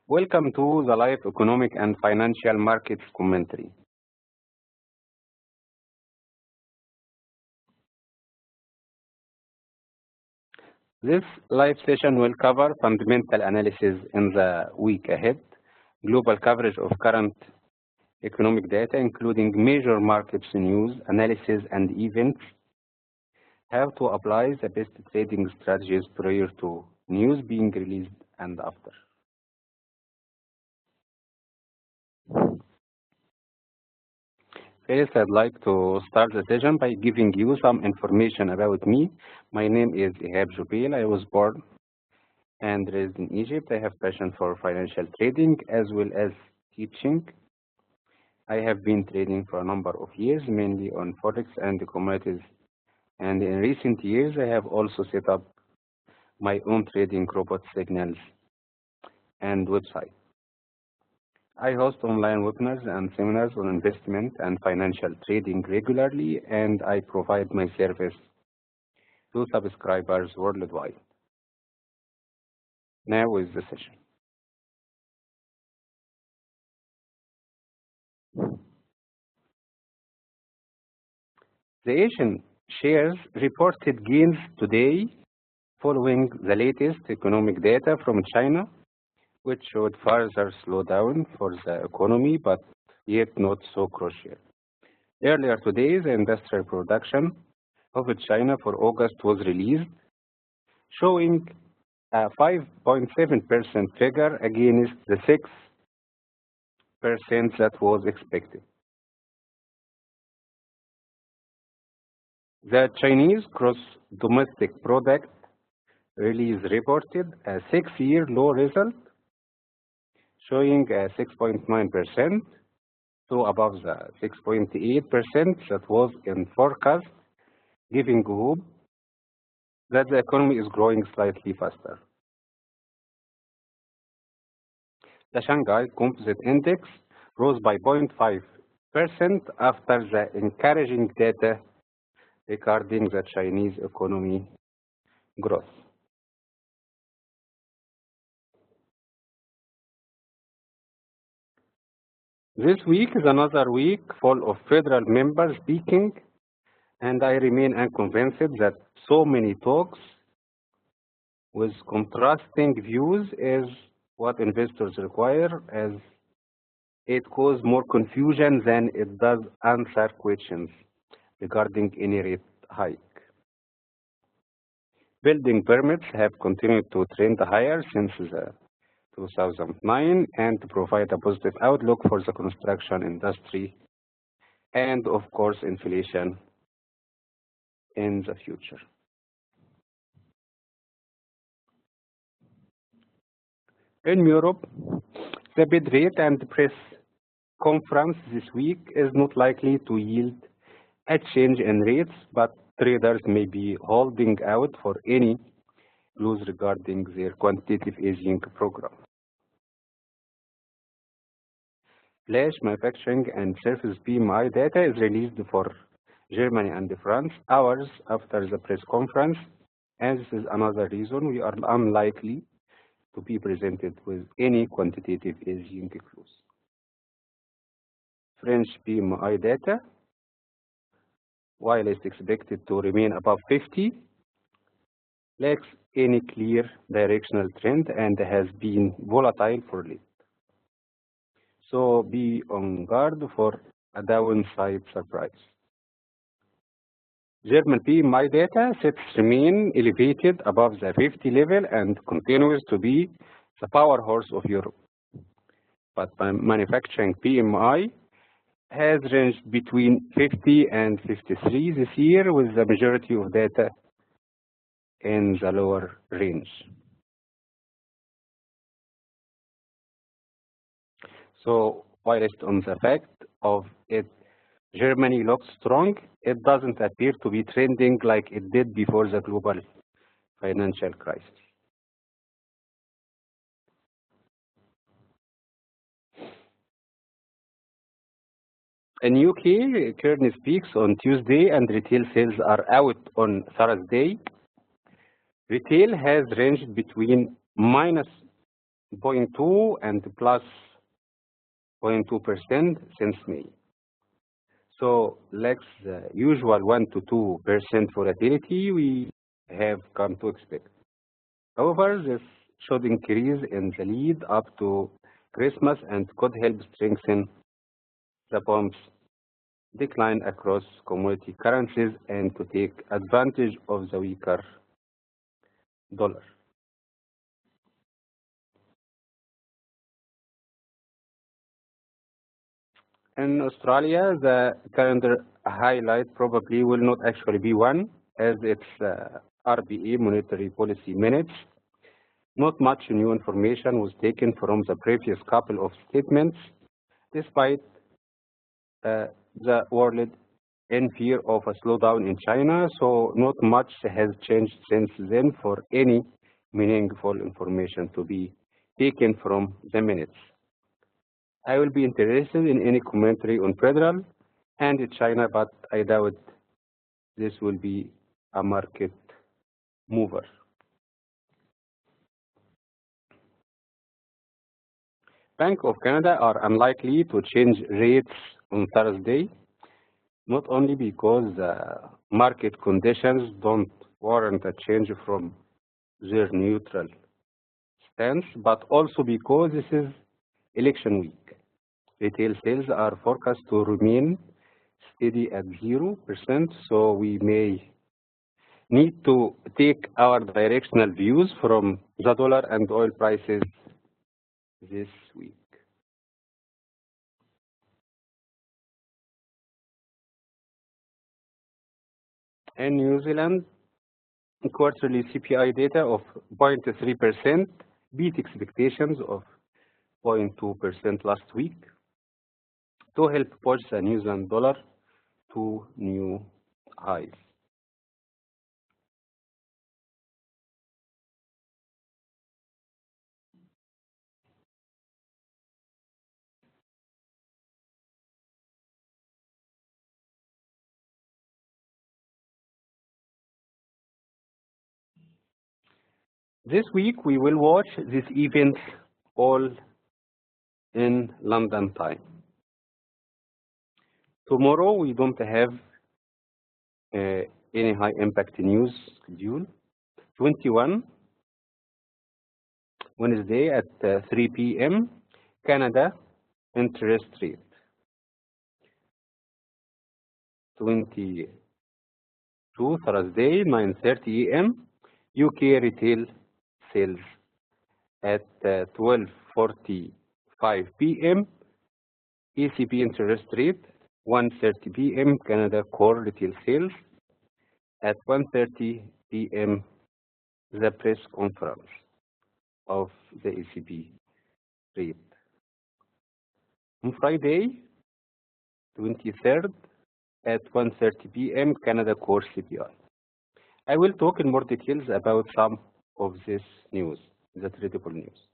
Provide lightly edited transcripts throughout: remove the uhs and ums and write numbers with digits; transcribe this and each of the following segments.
Welcome to the live economic and financial markets commentary. This live session will cover fundamental analysis in the week ahead, global coverage of current economic data, including major markets news, analysis, and events, how to apply the best trading strategies prior to news being released and after. First, I'd like to start the session by giving you some information about me. My name is Ihab Jubail. I was born and raised in Egypt. I have passion for financial trading as well as teaching. I have been trading for a number of years, mainly on Forex and commodities. And in recent years, I have also set up my own trading robot signals and website. I host online webinars and seminars on investment and financial trading regularly, and I provide my service to subscribers worldwide. Now is the session. The Asian shares reported gains today following the latest economic data from China, which showed further slowdown for the economy, but yet not so crucial. Earlier today, the industrial production of China for August was released, showing a 5.7% figure against the 6% that was expected. The Chinese gross domestic product release reported a 6-year low result, showing a 6.9%, so above the 6.8% that was in forecast, giving hope that the economy is growing slightly faster. The Shanghai Composite Index rose by 0.5% after the encouraging data regarding the Chinese economy growth. This week is another week full of federal members speaking, and I remain unconvinced that so many talks with contrasting views is what investors require, as it causes more confusion than it does answer questions regarding any rate hike. Building permits have continued to trend higher since 2009 and provide a positive outlook for the construction industry and, of course, inflation in the future. In Europe, the Fed rate and press conference this week is not likely to yield a change in rates, but traders may be holding out for any clues regarding their quantitative easing program. Flash manufacturing and service PMI data is released for Germany and France hours after the press conference, and this is another reason we are unlikely to be presented with any quantitative easing clues. French PMI data, while it's expected to remain above 50, lacks any clear directional trend and has been volatile for late. So be on guard for a downside surprise. German PMI data sets remain elevated above the 50 level and continues to be the powerhouse of Europe. But manufacturing PMI has ranged between 50 and 53 this year, with the majority of data in the lower range. So while it's on the fact of it, Germany looks strong, it doesn't appear to be trending like it did before the global financial crisis. In UK, Kearney speaks on Tuesday and retail sales are out on Thursday. Retail has ranged between minus 0.2 and plus 0.2% since May. So less the usual 1 to 2% volatility we have come to expect. However, this should increase in the lead up to Christmas and could help strengthen the bomb's decline across commodity currencies and to take advantage of the weaker dollar. In Australia, the calendar highlight probably will not actually be one, as it's RBA monetary policy minutes. Not much new information was taken from the previous couple of statements, despite the world in fear of a slowdown in China, so not much has changed since then for any meaningful information to be taken from the minutes. I will be interested in any commentary on federal and China, but I doubt this will be a market mover. Bank of Canada are unlikely to change rates on Thursday, not only because market conditions don't warrant a change from their neutral stance, but also because this is election week. Retail sales are forecast to remain steady at 0%, so we may need to take our directional views from the dollar and oil prices this week. In New Zealand, quarterly CPI data of 0.3% beat expectations of 0.2% last week to help push the New Zealand dollar to new highs. This week we will watch this event all in London time. Tomorrow we don't have any high impact news schedule. 21 Wednesday at 3 p.m. Canada interest rate. 22 Thursday 9:30 a.m. UK retail sales at 12:45 p.m. ECB interest rate 1:30 p.m. Canada core retail sales at 1:30 p.m. the press conference of the ECB rate. On Friday 23rd at 1:30 p.m. Canada core CPI. I will talk in more details about some of this news, the tradable news.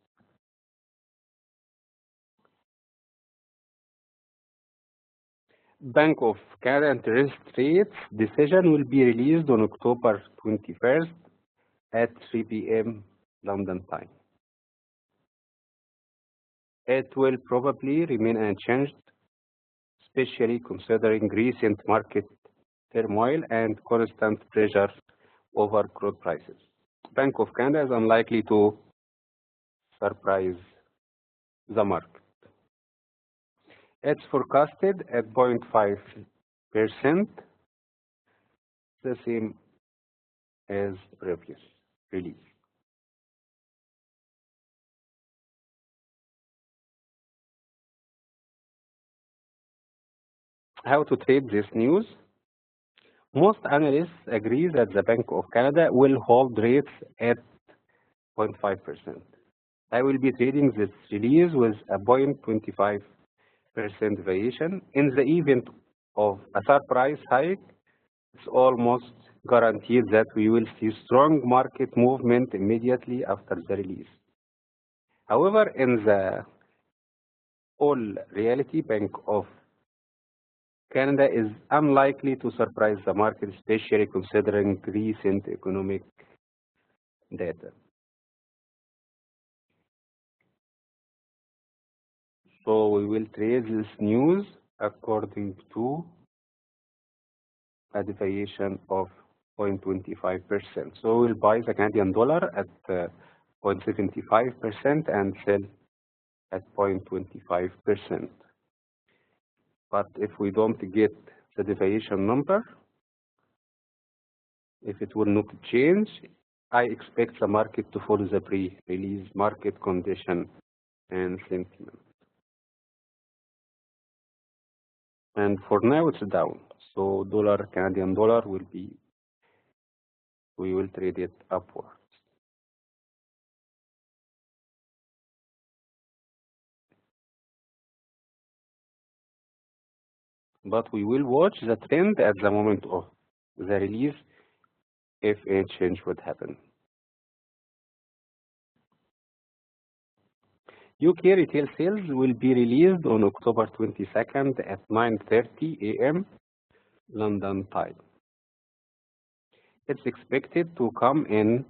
Bank of Canada interest rates decision will be released on October 21st at 3 p.m. London time. It will probably remain unchanged, especially considering recent market turmoil and constant pressure over crude prices. Bank of Canada is unlikely to surprise the market. It's forecasted at 0.5%, the same as previous release. How to trade this news? Most analysts agree that the Bank of Canada will hold rates at 0.5%. I will be trading this release with a 0.25% variation. In the event of a surprise hike, it's almost guaranteed that we will see strong market movement immediately after the release. However, in the all reality, Bank of Canada is unlikely to surprise the market, especially considering recent economic data. So we will trade this news according to a deviation of 0.25%. So we'll buy the Canadian dollar at 0.75% and sell at 0.25%. But if we don't get the deviation number, if it will not change, I expect the market to follow the pre-release market condition and sentiment. And for now it's down. So dollar, Canadian dollar we will trade it upwards. But we will watch the trend at the moment of the release if a change would happen. UK retail sales will be released on October 22nd at 9:30 a.m. London time. It's expected to come in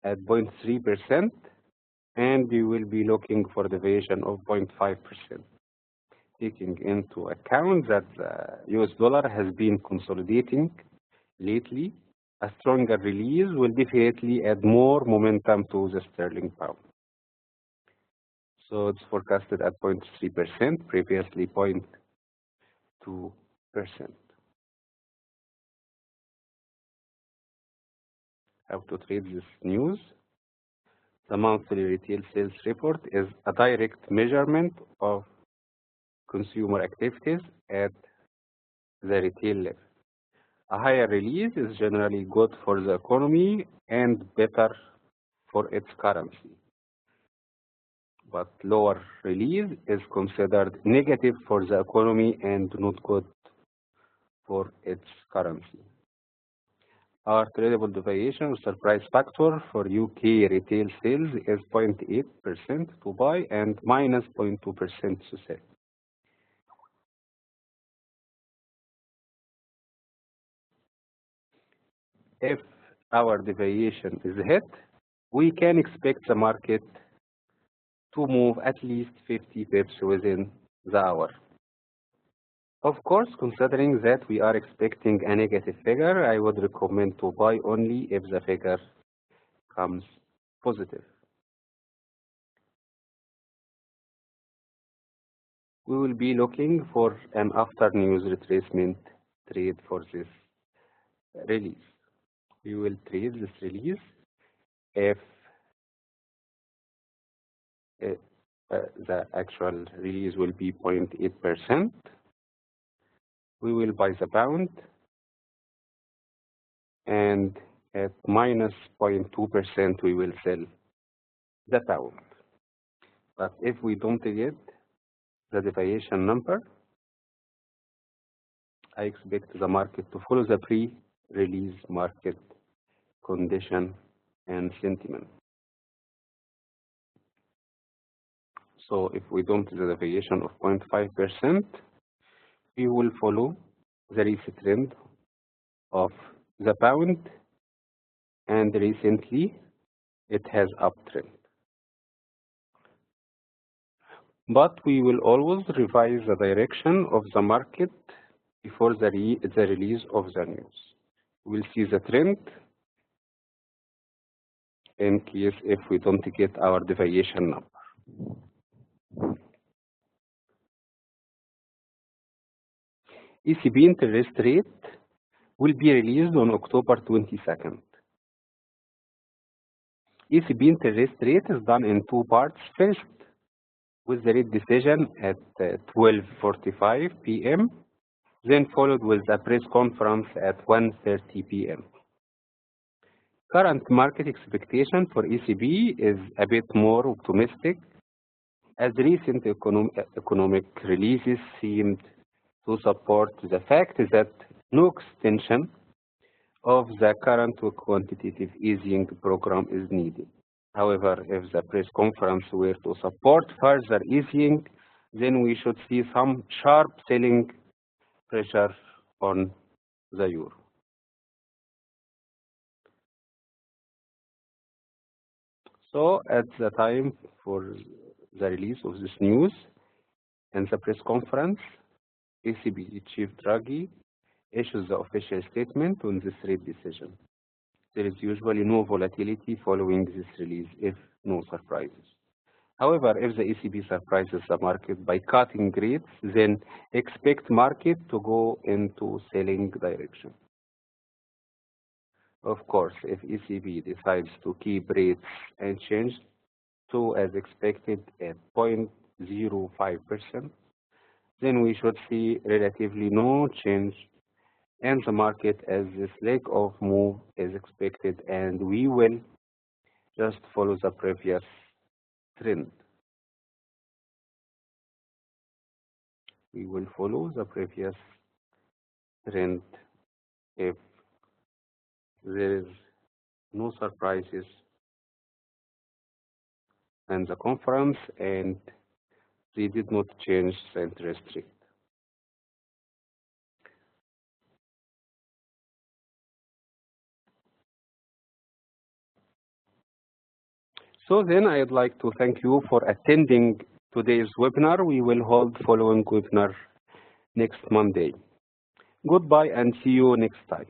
at 0.3%, and we will be looking for deviation of 0.5%. Taking into account that the US dollar has been consolidating lately, a stronger release will definitely add more momentum to the sterling pound. So it's forecasted at 0.3%, previously 0.2%. How to trade this news? The monthly retail sales report is a direct measurement of consumer activities at the retail level. A higher release is generally good for the economy and better for its currency. But lower release is considered negative for the economy and not good for its currency. Our tradable deviation or surprise factor for UK retail sales is 0.8% to buy and minus 0.2% to sell. If our deviation is hit, we can expect the market to move at least 50 pips within the hour. Of course, considering that we are expecting a negative figure, I would recommend to buy only if the figure comes positive. We will be looking for an after news retracement trade for this release. We will trade this release if the actual release will be 0.8%. We will buy the pound, and at minus 0.2% we will sell the pound. But if we don't get the deviation number, I expect the market to follow the pre-release market condition and sentiment. So if we don't get the deviation of 0.5%, we will follow the recent trend of the pound, and recently it has uptrend. But we will always revise the direction of the market before the release of the news. We'll see the trend in case if we don't get our deviation number. ECB interest rate will be released on October 22nd. ECB interest rate is done in two parts. First, with the rate decision at 12:45 p.m., then followed with a press conference at 1:30 p.m. Current market expectation for ECB is a bit more optimistic, as recent economic releases seemed to support the fact that no extension of the current quantitative easing program is needed. However, if the press conference were to support further easing, then we should see some sharp selling pressure on the euro. So at the time for the release of this news, In the press conference, ECB Chief Draghi issues the official statement on this rate decision. There is usually no volatility following this release, if no surprises. However, if the ECB surprises the market by cutting rates, then expect market to go into selling direction. Of course, if ECB decides to keep rates unchanged to as expected at 0.05%, then we should see relatively no change in the market as this leg of move is expected, and we will just follow the previous trend. We will follow the previous trend if there is no surprises in the conference and they did not change the interest rate. So then I'd like to thank you for attending today's webinar. We will hold following webinar next Monday. Goodbye and see you next time.